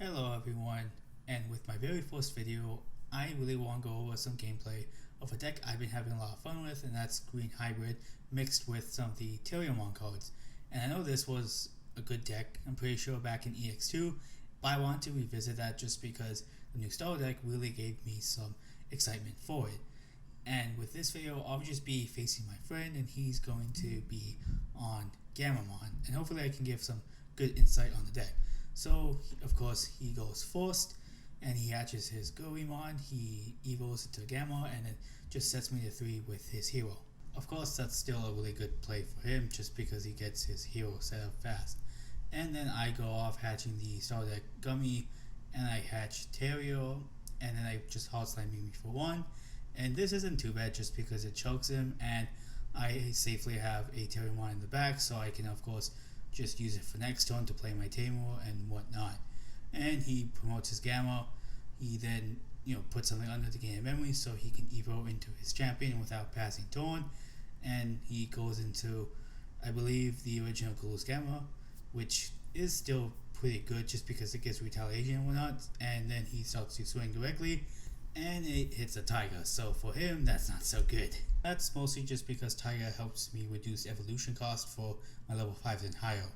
Hello everyone, and with my very first video, I really want to go over some gameplay of a deck I've been having a lot of fun with, and that's Green Hybrid mixed with some of the Terriermon cards. And I know this was a good deck, I'm pretty sure back in EX2, but I want to revisit that just because the new starter deck really gave me some excitement for it. And with this video, I'll just be facing my friend, and he's going to be on Gamamon, and hopefully I can give some good insight on the deck. So, of course, he goes first, and he hatches his Goemon, he evos into Gamma, and it just sets me to 3 with his hero. Of course, that's still a really good play for him, just because he gets his hero set up fast. And then I go off hatching the starter deck Gummy, and I hatch Terrier, and then I just hard slam Mimi for 1. And this isn't too bad just because it chokes him, and I safely have a Terriermon in the back, so I can of course just use it for next turn to play my Tamer and whatnot. And he promotes his Gamma. He then puts something under to gain a memory so he can evo into his champion without passing turn. And he goes into, I believe, the original Gulu's Gamma, which is still pretty good just because it gets retaliation and whatnot. And then he starts to swing directly, and it hits a Tiger, so for him that's not so good. That's mostly just because Tiger helps me reduce evolution cost for my level 5s and higher.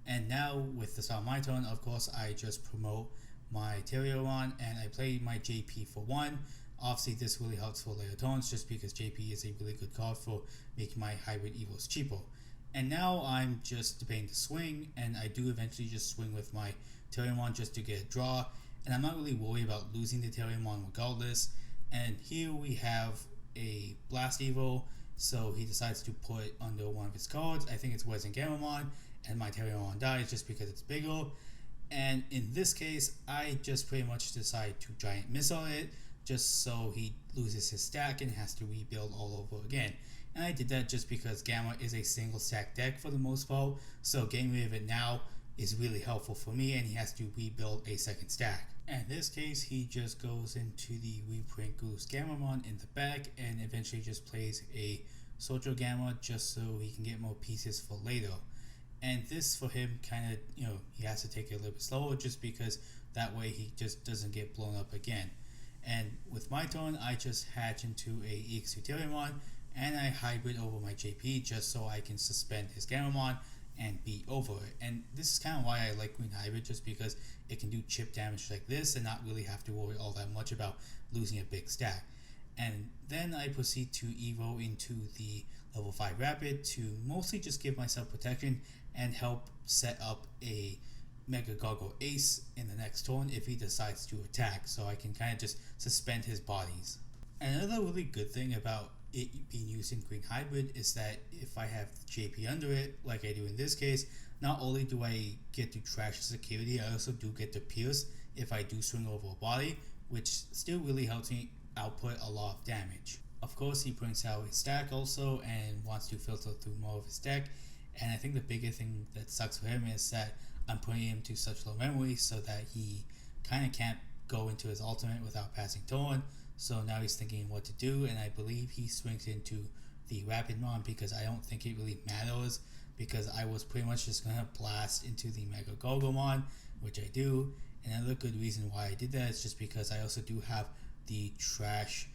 And now with the start of my turn, of course I just promote my Terriermon and I play my JP for 1. Obviously this really helps for later turns just because JP is a really good card for making my hybrid evos cheaper. And now I'm just debating to swing, and I do eventually just swing with my Terriermon just to get a draw, and I'm not really worried about losing the Terriermon regardless. And here we have a Blast Evo, so he decides to put under one of his cards. I think it's Wezzing Gamamon, and my Terriermon dies just because it's bigger. And in this case, I just pretty much decide to Giant Missile it, just so he loses his stack and has to rebuild all over again. And I did that just because Gamma is a single stack deck for the most part, so getting rid of it now is really helpful for me, and he has to rebuild a second stack. And in this case, he just goes into the reprint Gulu's Gamamon in the back and eventually just plays a Soldier Gamma just so he can get more pieces for later. And this for him kind of, he has to take it a little bit slower just because that way he just doesn't get blown up again. And with my turn, I just hatch into a EX2 Terriermon and I hybrid over my JP just so I can suspend his Gamamon and be over it. And this is kind of why I like Green Hybrid, just because it can do chip damage like this and not really have to worry all that much about losing a big stack. And then I proceed to evo into the level 5 Rapid to mostly just give myself protection and help set up a Mega Gargoyle Ace in the next turn if he decides to attack, so I can kind of just suspend his bodies. And another really good thing about it being used in Green Hybrid is that if I have JP under it, like I do in this case, not only do I get to trash the security, I also do get to pierce if I do swing over a body, which still really helps me output a lot of damage. Of course, he brings out his stack also and wants to filter through more of his deck, and I think the bigger thing that sucks for him is that I'm putting him to such low memory so that he kind of can't go into his ultimate without passing turn. So now he's thinking what to do, and I believe he swings into the Rapidmon because I don't think it really matters, because I was pretty much just going to blast into the Mega Gargomon, which I do. And another good reason why I did that is just because I also do have the trash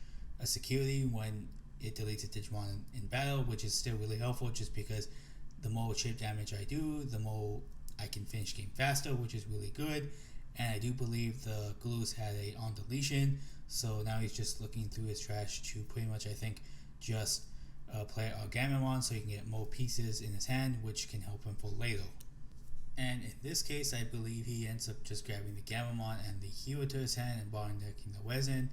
security when it deletes a Digimon in battle, which is still really helpful just because the more chip damage I do, the more I can finish game faster, which is really good. And I do believe the Gulu's had a on deletion, so now he's just looking through his trash to pretty much, I think, just play our Gamamon so he can get more pieces in his hand, which can help him for later. And in this case, I believe he ends up just grabbing the Gamamon and the hero to his hand and bottom decking the Wezzing.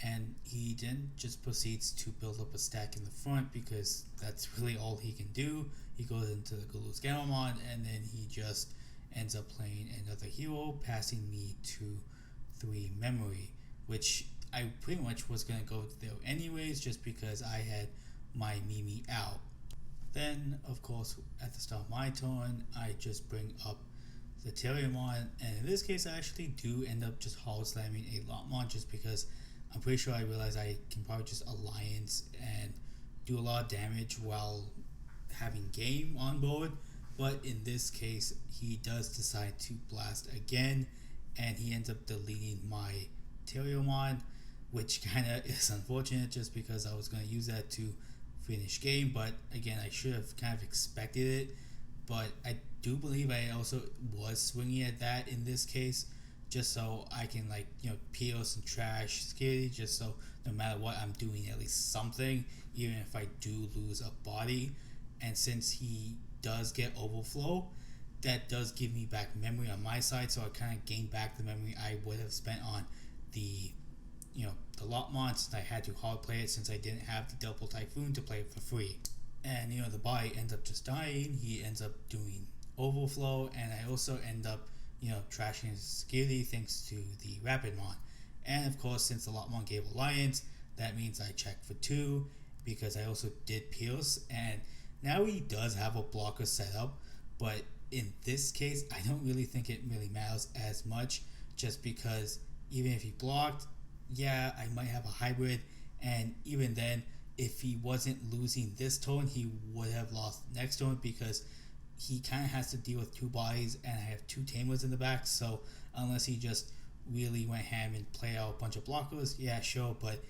And he then just proceeds to build up a stack in the front because that's really all he can do. He goes into the Gulu's Gamamon and then he just ends up playing another hero, passing me to 3 memory, which I pretty much was going to go there anyways just because I had my Mimi out. Then, of course, at the start of my turn, I just bring up the Terriermon, and in this case I actually do end up just hard slamming a Lotmon just because I'm pretty sure I realize I can probably just Alliance and do a lot of damage while having game on board. But in this case, he does decide to blast again, and he ends up deleting my Terriermon, which kind of is unfortunate just because I was going to use that to finish game. But again, I should have kind of expected it. But I do believe I also was swinging at that in this case, just so I can peel some trash security, just so no matter what I'm doing at least something, even if I do lose a body. And since he does get overflow, that does give me back memory on my side, so I kind of gain back the memory I would have spent on the the lot mod, since I had to hard play it since I didn't have the double typhoon to play it for free. And the body ends up just dying. He ends up doing overflow, and I also end up trashing his security thanks to the rapid mod. And of course, since the lot mod gave alliance, that means I check for 2 because I also did Pierce, and now he does have a blocker set up, but in this case I don't really think it really matters as much, just because even if he blocked, yeah, I might have a hybrid, and even then, if he wasn't losing this turn, he would have lost next turn, because he kind of has to deal with 2 bodies, and I have 2 tamers in the back. So unless he just really went ham and played out a bunch of blockers, yeah, sure. But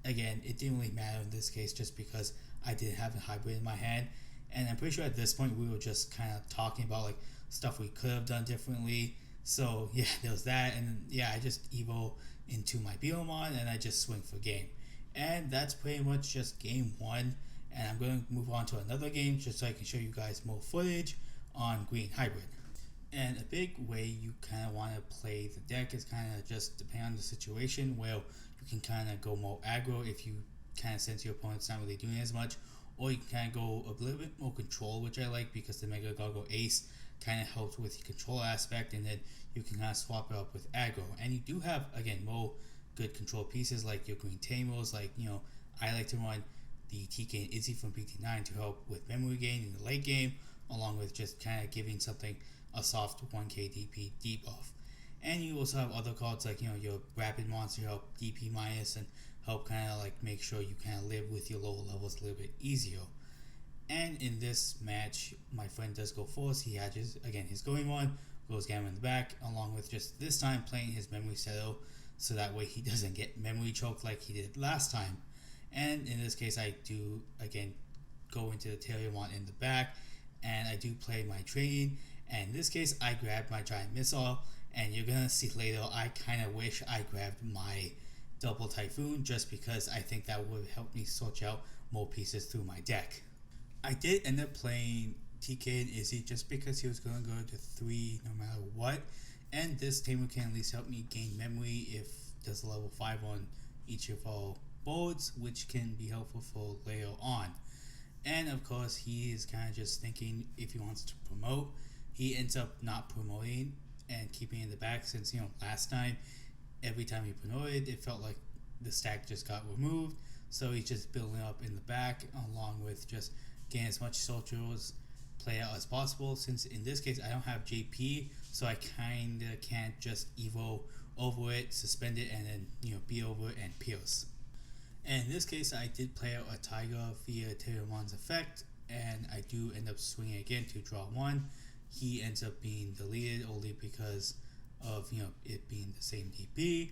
again, it didn't really matter in this case, just because I didn't have a hybrid in my hand. And I'm pretty sure at this point we were just kind of talking about stuff we could have done differently. So yeah, there was that, and yeah, I just evo into my Biomon and I just swing for game. And that's pretty much just game 1, and I'm going to move on to another game just so I can show you guys more footage on Green Hybrid. And a big way you kind of want to play the deck is kind of just depending on the situation, where you can kind of go more aggro if you kind of sense your opponent's not really doing as much, or you can kind of go a little bit more control, which I like because the Mega Gargoyle Ace kind of helps with the control aspect, and then you can kind of swap it up with aggro. And you do have, again, more good control pieces like your green tamers, I like to run the TK and Izzy from Bt15 to help with memory gain in the late game, along with just kind of giving something a soft 1k DP debuff. And you also have other cards like your rapid monster help DP minus and help kind of make sure you kind of live with your lower levels a little bit easier. And in this match, my friend does go first. He hatches again his going one, goes Gamma in the back, along with just this time playing his memory settle, so that way he doesn't get memory choked like he did last time. And in this case, I do again go into the Terriermon in the back, and I do play my training. And in this case, I grabbed my giant missile, and you're gonna see later I kind of wish I grabbed my double typhoon, just because I think that would help me sort out more pieces through my deck. I did end up playing TK and Izzy just because he was going to go to 3 no matter what, and this tamer can at least help me gain memory if there's a level 5 on each of our boards, which can be helpful for later on. And of course, he is kind of just thinking if he wants to promote. He ends up not promoting and keeping in the back, since last time every time he promoted it felt like the stack just got removed, so he's just building up in the back, along with just getting as much soldiers play out as possible. Since in this case I don't have JP, so I kinda can't just evo over it, suspend it, and then be over it and pierce. And in this case I did play out a Tiger via Terriermon's effect, and I do end up swinging again to draw 1. He ends up being deleted only because of it being the same DP.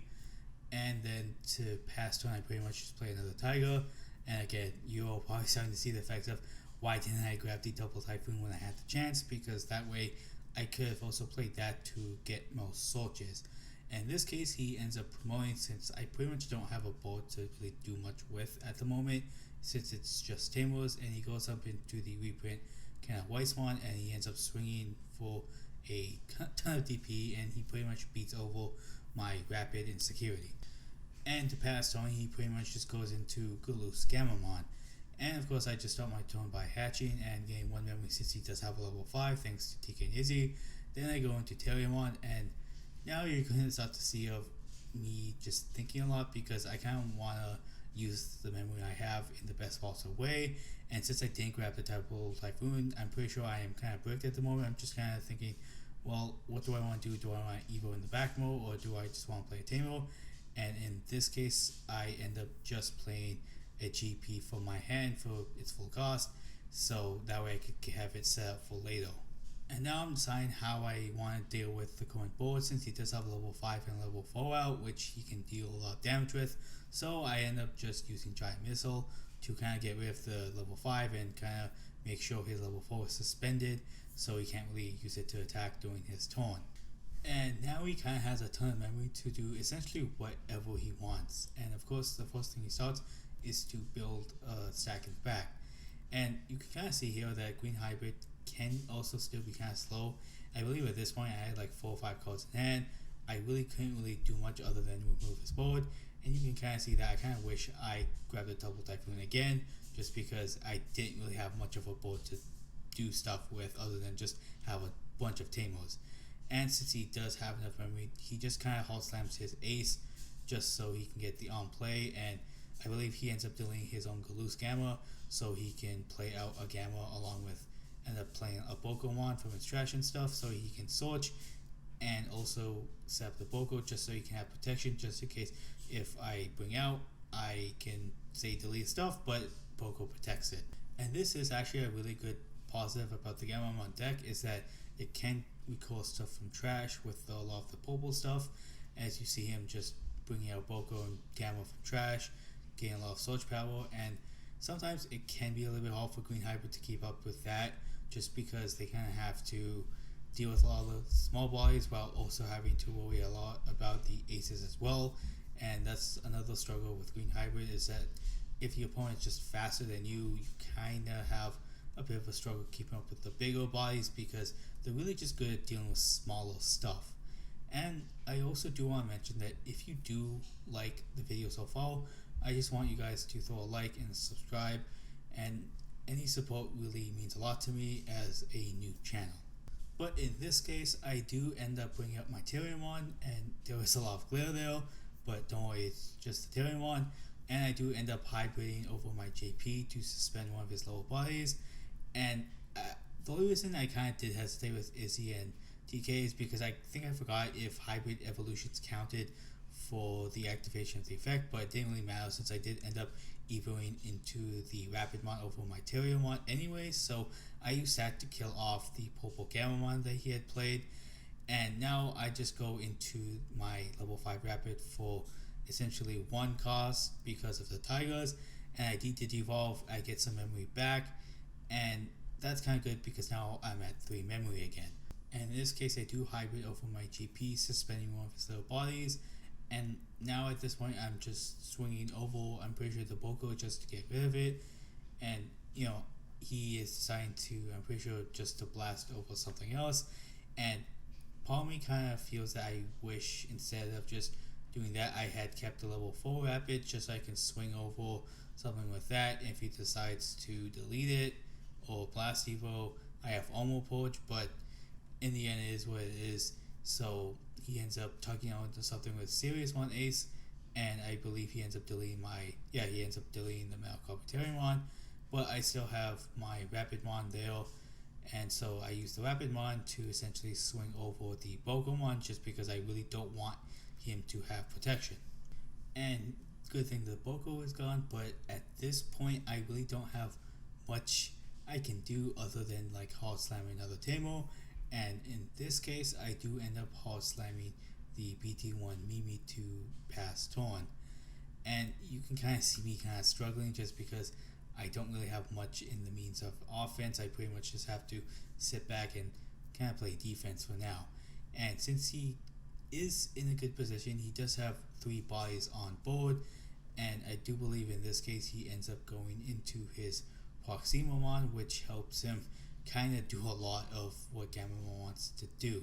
And then to pass turn I pretty much just play another Tiger, and again you're probably starting to see the effects of why didn't I grab the double typhoon when I had the chance, because that way I could have also played that to get more soldiers. And in this case he ends up promoting, since I pretty much don't have a board to really do much with at the moment, since it's just tamers. And he goes up into the reprint kind of Weiss one, and he ends up swinging for a ton of DP, and he pretty much beats over my rapid and security. And to pass on, he pretty much just goes into Gulu's Gammamon. And of course I just start my turn by hatching and getting 1 memory, since he does have a level 5 thanks to TK and Izzy. Then I go into Terriermon, and now you're going to start to see of me just thinking a lot, because I kind of want to use the memory I have in the best possible way. And since I didn't grab the double typhoon, I'm pretty sure I am kind of bricked at the moment. I'm just kind of thinking, well, what do I want to do? Do I want to evo in the back mode, or do I just want to play a tamer? And in this case I end up just playing a GP for my hand for its full cost, so that way I could have it set up for later. And now I'm deciding how I want to deal with the current board, since he does have level 5 and level 4 out, which he can deal a lot of damage with. So I end up just using Giant Missile to kind of get rid of the level 5 and kind of make sure his level 4 is suspended, so he can't really use it to attack during his turn. And now he kind of has a ton of memory to do essentially whatever he wants. And of course, the first thing he starts is to build a stack in the back. And you can kind of see here that Green Hybrid can also still be kind of slow. I believe at this point I had like 4 or 5 cards in hand. I really couldn't really do much other than remove his board. And you can kind of see that I kind of wish I grabbed a double Typhoon again, just because I didn't really have much of a board to do stuff with other than just have a bunch of Tamers. And since he does have enough memory, he just kind of hard slams his ace just so he can get the on play, and I believe he ends up deleting his own Galoo's Gamma so he can play out a Gamma along with end up playing a Pokemon from his trash and stuff so he can search, and also set up the Boko just so he can have protection just in case if I bring out, I can say delete stuff but Boko protects it. And this is actually a really good positive about the Terriermon deck, is that it can recall stuff from trash with a lot of the purple stuff, as you see him just bringing out Boko and Gamma from trash, getting a lot of search power, and sometimes it can be a little bit hard for Green Hybrid to keep up with that, just because they kind of have to deal with a lot of the small bodies while also having to worry a lot about the aces as well. And that's another struggle with Green Hybrid, is that if your opponent's just faster than you kind of have a bit of a struggle keeping up with the bigger bodies, because they're really just good at dealing with smaller stuff. And I also do want to mention that if you do like the video so far, I just want you guys to throw a like and subscribe, and any support really means a lot to me as a new channel. But in this case, I do end up bringing up my Terriermon, and there is a lot of glare there, but don't worry, it's just the Terriermon. And I do end up hybriding over my JP to suspend one of his lower bodies. And the only reason I kind of did hesitate with Izzy and DK is because I think I forgot if hybrid evolutions counted for the activation of the effect, but it didn't really matter since I did end up evoing into the Rapidmon over my Terriermon anyway, so I used that to kill off the purple Gammamon that he had played. And now I just go into my level 5 Rapid for essentially 1 cost because of the Tigers, and I did evolve, I get some memory back, and that's kind of good because now I'm at 3 memory again. And in this case I do hybrid over my GP, suspending one of his little bodies, and now at this point I'm just swinging over, I'm pretty sure the Boko just to get rid of it, and you know, he is deciding to, I'm pretty sure, just to blast over something else. And part of me kind of feels that I wish instead of just doing that I had kept the level 4 Rapid just so I can swing over something with that. If he decides to delete it or blast evo, I have Armor Purge, but in the end it is what it is. So he ends up tucking out into something with Serious One Ace, and I believe he ends up deleting the Malcom Terriermon, but I still have my Rapidmon there, and so I use the Rapidmon to essentially swing over the Pokemon just because I really don't want him to have protection. And good thing the Boko is gone, but at this point I really don't have much I can do other than like hard slamming another Tamer, and in this case I do end up hard slamming the Bt1 Mimi to pass turn. And you can kind of see me kind of struggling just because I don't really have much in the means of offense. I pretty much just have to sit back and kind of play defense for now. And since he is in a good position, he does have 3 bodies on board, and I do believe in this case he ends up going into his Proximamon, which helps him kind of do a lot of what Gammamon wants to do.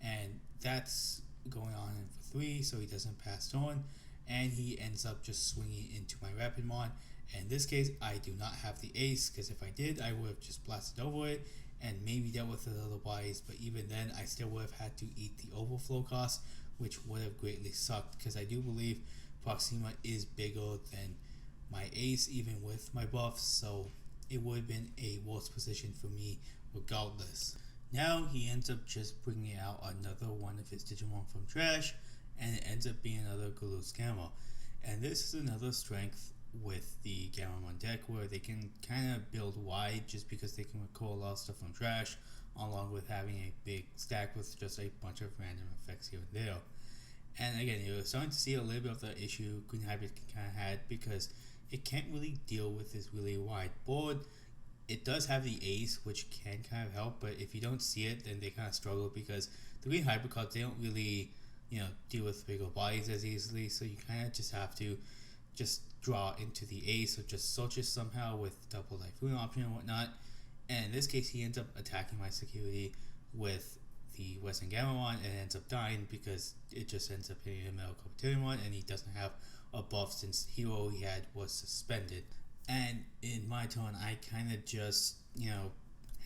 And that's going on for 3, so he doesn't pass turn, and he ends up just swinging into my Rapidmon. And in this case I do not have the ace, because if I did I would have just blasted over it and maybe dealt with the other bodies, but even then I still would have had to eat the overflow cost, which would have greatly sucked, because I do believe Proxima is bigger than my ace even with my buffs, so it would have been a worse position for me regardless. Now he ends up just bringing out another one of his Digimon from trash, and it ends up being another Galoo's Gamma. And this is another strength with the Gammamon deck, where they can kind of build wide just because they can recall a lot of stuff from trash, along with having a big stack with just a bunch of random effects here and there. And again, you're starting to see a little bit of the issue Green Hybrid kind of had, because it can't really deal with this really wide board. It does have the ace, which can kind of help, but if you don't see it, then they kind of struggle, because the Green Hybrid cards, they don't really, deal with bigger bodies as easily, so you kind of just have to just draw into the ace or just search it somehow with double Typhoon option and whatnot. And in this case, he ends up attacking my security with the Western Gamma and ends up dying because it just ends up hitting him out of Terriermon, and he doesn't have a buff since hero he had was suspended. And in my turn, I kind of just,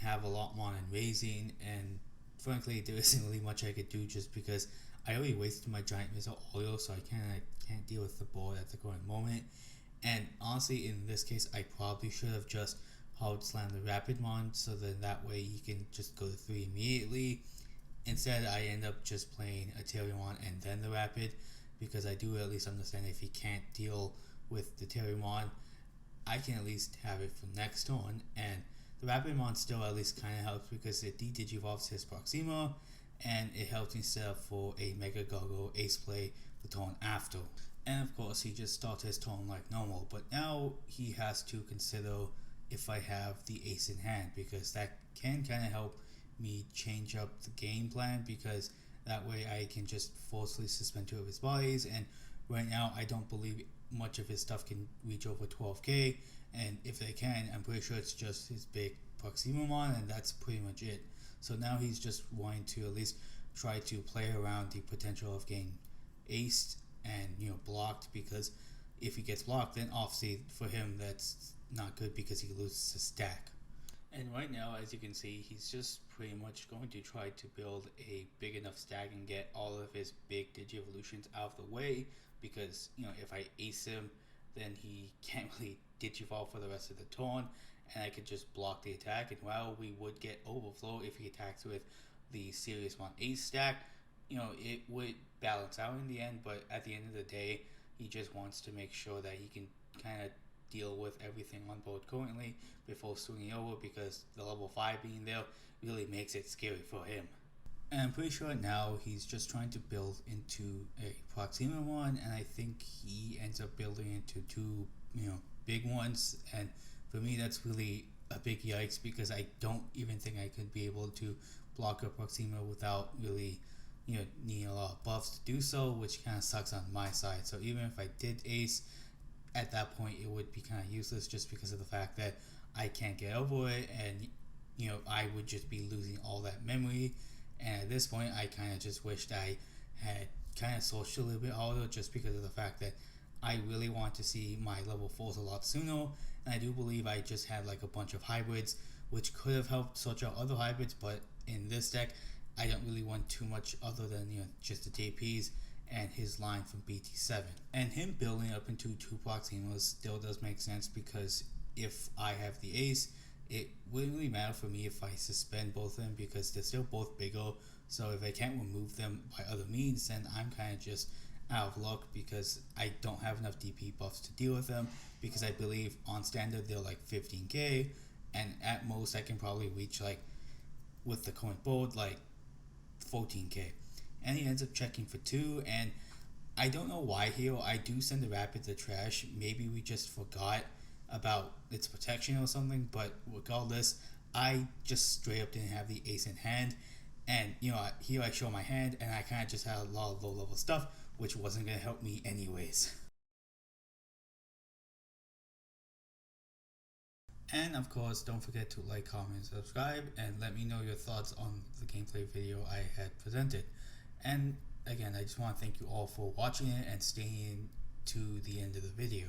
have a lot more in raising, and frankly, there isn't really much I could do just because I already wasted my giant missile oil, so I can't deal with the board at the current moment. And honestly, in this case, I probably should have just hard slammed the Rapidmon, so then that way he can just go to 3 immediately. Instead, I end up just playing a Terriermon and then the Rapid, because I do at least understand if he can't deal with the Terriermon, I can at least have it for next turn. And the Rapidmon still at least kind of helps because it de-digivolves his Proxima, and it helps me set up for a Mega Gargoyle Ace play the turn after. And of course, he just starts his turn like normal, but now he has to consider if I have the ace in hand, because that can kind of help me change up the game plan, because that way I can just forcefully suspend 2 of his bodies. And right now I don't believe much of his stuff can reach over 12k, and if they can, I'm pretty sure it's just his big Proximamon, and that's pretty much it. So now he's just wanting to at least try to play around the potential of getting aced and blocked, because if he gets blocked, then obviously for him that's not good because he loses his stack. And right now, as you can see, he's just pretty much going to try to build a big enough stack and get all of his big Digivolutions out of the way, because if I ace him, then he can't really Digivolve for the rest of the turn, and I could just block the attack. And while we would get overflow if he attacks with the Serious-Mon ace stack, it would balance out in the end, but at the end of the day, he just wants to make sure that he can kind of deal with everything on board currently before swinging over, because the level 5 being there really makes it scary for him. And I'm pretty sure now he's just trying to build into a Proxima one, and I think he ends up building into 2 big ones, and for me that's really a big yikes, because I don't even think I could be able to block a Proxima without really needing a lot of buffs to do so, which kind of sucks on my side. So even if I did ace, at that point it would be kind of useless, just because of the fact that I can't get over it, and I would just be losing all that memory. And at this point I kind of just wished I had kind of switched a little bit harder, just because of the fact that I really want to see my level 4s a lot sooner. And I do believe I just had like a bunch of hybrids, which could have helped search out other hybrids, but in this deck I don't really want too much other than just the JPs and his line from Bt15. And him building up into 2 Proximas still does make sense, because if I have the ace, it wouldn't really matter for me if I suspend both of them, because they're still both bigger. So if I can't remove them by other means, then I'm kind of just out of luck, because I don't have enough DP buffs to deal with them, because I believe on standard they're like 15k, and at most I can probably reach, like with the current board, like 14k. And he ends up checking for 2, and I don't know why here I do send the Rapid to trash. Maybe we just forgot about its protection or something, but regardless, I just straight up didn't have the ace in hand. And here I show my hand, and I kind of just had a lot of low level stuff, which wasn't going to help me anyways. And of course, don't forget to like, comment, subscribe, and let me know your thoughts on the gameplay video I had presented. And again, I just want to thank you all for watching it and staying to the end of the video.